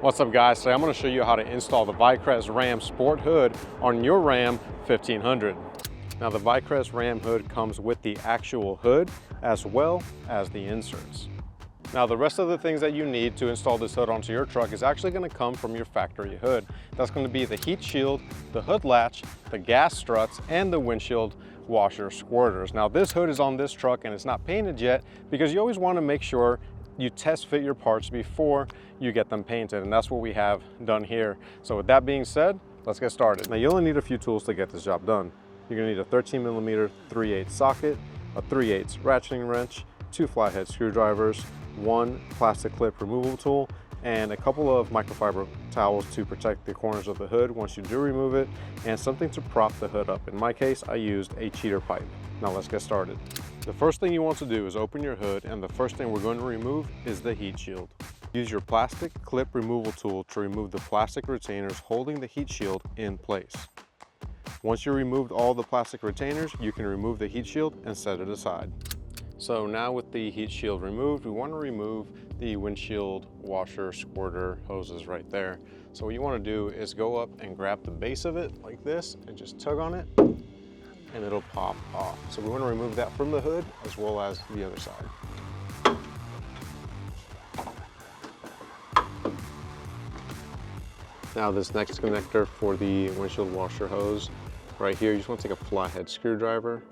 What's up guys, today I'm going to show you how to install the Vicrez Ram Sport Hood on your Ram 1500. Now the Vicrez Ram hood comes with the actual hood as well as the inserts. Now the rest of the things that you need to install this hood onto your truck is actually going to come from your factory hood. That's going to be the heat shield, the hood latch, the gas struts, and the windshield washer squirters. Now this hood is on this truck and it's not painted yet because you always want to make sure you test fit your parts before you get them painted, and that's what we have done here. So with that being said, let's get started. Now you only need a few tools to get this job done. You're going to need a 13mm 3/8 socket, a 3/8 ratcheting wrench, 2 flathead screwdrivers, 1 plastic clip removal tool, and a couple of microfiber towels to protect the corners of the hood once you do remove it, and something to prop the hood up. In my case, I used a cheater pipe. Now let's get started. The first thing you want to do is open your hood, and the first thing we're going to remove is the heat shield. Use your plastic clip removal tool to remove the plastic retainers holding the heat shield in place. Once you removed all the plastic retainers, you can remove the heat shield and set it aside. So now with the heat shield removed, we want to remove the windshield washer squirter hoses right there. So what you want to do is go up and grab the base of it like this and just tug on it, and it'll pop off. So we want to remove that from the hood as well as the other side. Now this next connector for the windshield washer hose, right here, you just want to take a flathead screwdriver,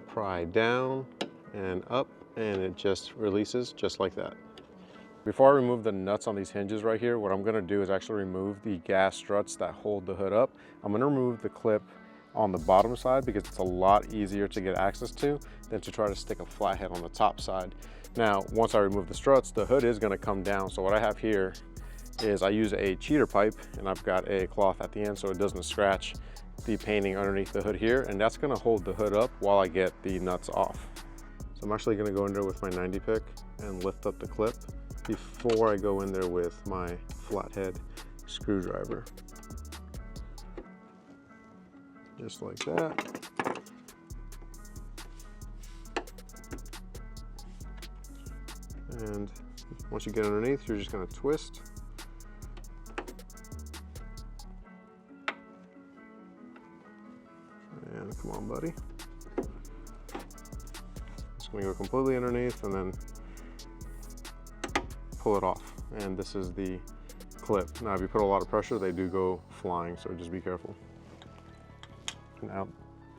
pry down and up, and it just releases just like that. Before I remove the nuts on these hinges right here, what I'm going to do is actually remove the gas struts that hold the hood up. I'm going to remove the clip on the bottom side because it's a lot easier to get access to than to try to stick a flathead on the top side. Now once I remove the struts, the hood is going to come down. So what I have here is I use a cheater pipe, and I've got a cloth at the end so it doesn't scratch the painting underneath the hood here, and that's going to hold the hood up while I get the nuts off. So I'm actually going to go in there with my 90 pick and lift up the clip before I go in there with my flathead screwdriver. Just like that. And once you get underneath, you're just going to twist. And come on, buddy. Just going to go completely underneath and then pull it off. And this is the clip. Now if you put a lot of pressure, they do go flying, so just be careful.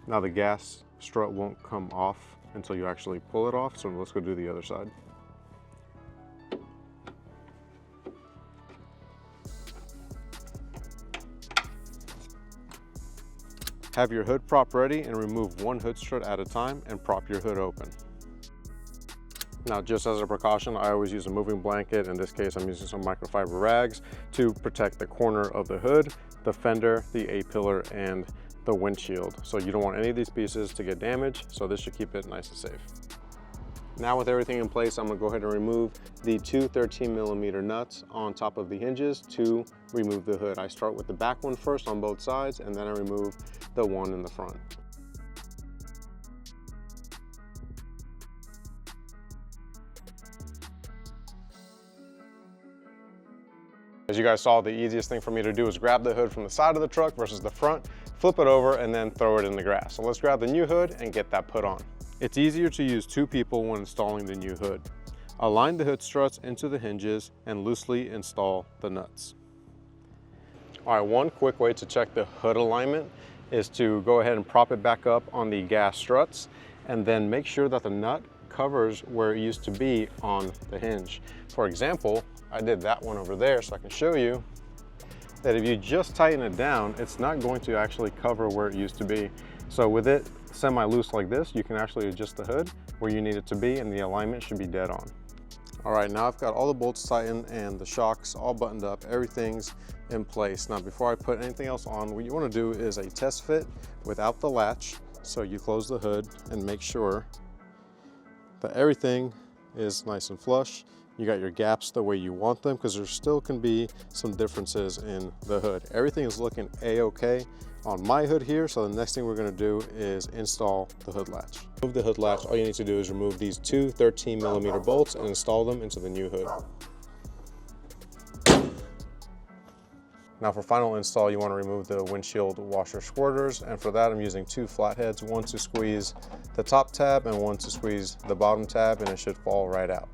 Now the gas strut won't come off until you actually pull it off, so let's go do the other side. Have your hood prop ready and remove 1 hood strut at a time and prop your hood open. Now just as a precaution, I always use a moving blanket. In this case, I'm using some microfiber rags to protect the corner of the hood, the fender, the A-pillar, and the windshield. So you don't want any of these pieces to get damaged, so this should keep it nice and safe. Now with everything in place, I'm going to go ahead and remove the 2 13mm nuts on top of the hinges to remove the hood. I start with the back one first on both sides, and then I remove the one in the front. As you guys saw, the easiest thing for me to do is grab the hood from the side of the truck versus the front, flip it over, and then throw it in the grass. So let's grab the new hood and get that put on. It's easier to use 2 people when installing the new hood. Align the hood struts into the hinges and loosely install the nuts. All right, one quick way to check the hood alignment is to go ahead and prop it back up on the gas struts, and then make sure that the nut covers where it used to be on the hinge. For example, I did that one over there, so I can show you that if you just tighten it down, it's not going to actually cover where it used to be. So with it semi-loose like this, you can actually adjust the hood where you need it to be, and the alignment should be dead on. All right, now I've got all the bolts tightened and the shocks all buttoned up. Everything's in place. Now before I put anything else on, what you want to do is a test fit without the latch. So you close the hood and make sure that everything is nice and flush. You got your gaps the way you want them, because there still can be some differences in the hood. Everything is looking a-okay on my hood here, so the next thing we're going to do is install the hood latch. To remove the hood latch, all you need to do is remove these 2 13mm bolts and install them into the new hood. Now for final install, you want to remove the windshield washer squirters, and for that I'm using 2 flatheads, one to squeeze the top tab and one to squeeze the bottom tab, and it should fall right out.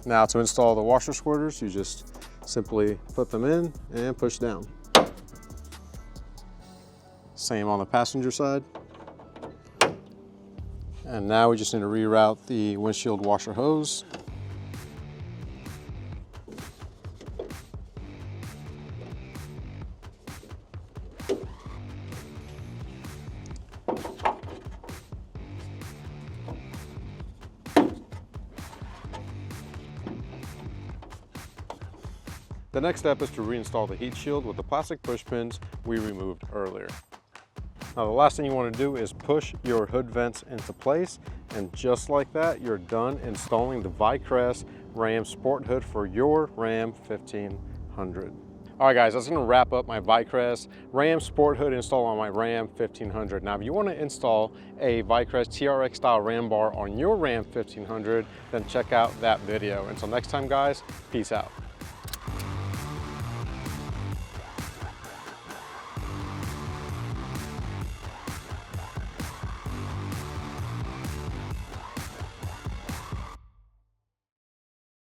Now to install the washer squirters, you just simply put them in and push down. Same on the passenger side. And now we just need to reroute the windshield washer hose. The next step is to reinstall the heat shield with the plastic push pins we removed earlier. Now the last thing you want to do is push your hood vents into place, and just like that, you're done installing the Vicrez Ram Sport Hood for your Ram 1500. All right guys, that's going to wrap up my Vicrez Ram Sport Hood install on my Ram 1500. Now if you want to install a Vicrez TRX style ram bar on your Ram 1500, then check out that video. Until next time guys, peace out.